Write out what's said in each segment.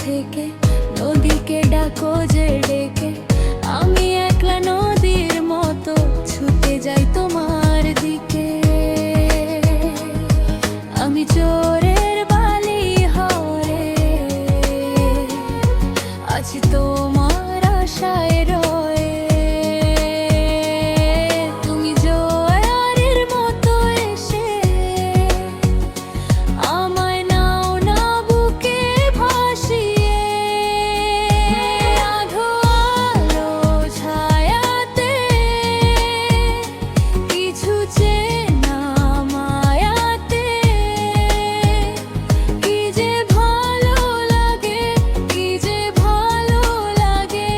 থেকে নদীকে ডাকো যে ডেকে, আমি একলা নদীর মতো ছুটে যাই তোমার দিকে। আমি চোরের বালি হরে আছি তোমার আশায় রয়ে। তুমি জোয়ারের মতো এসে আমায় নাও না বুকে ভাসিয়ে। আধো আলো ছায়াতে কিছু চেনা মায়াতে কি যে ভালো লাগে, কি যে ভালো লাগে।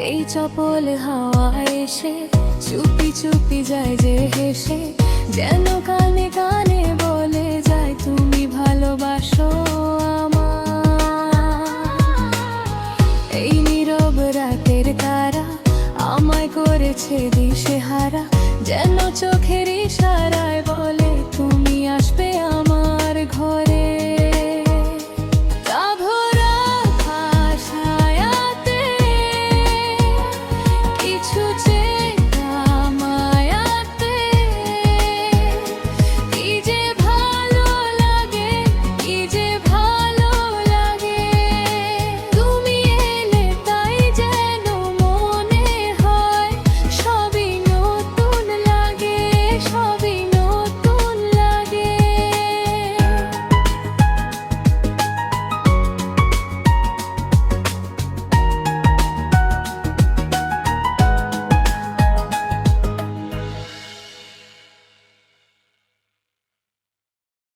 এই চপল হাওয়া এসে চুপি চুপি যায় যে হেসে, যেন কানে কানে বলে যায় তুমি ভালোবাসো আমায়। এই নীরব রাতের তারা আমায় করেছে দিশেহারা, যেন চোখে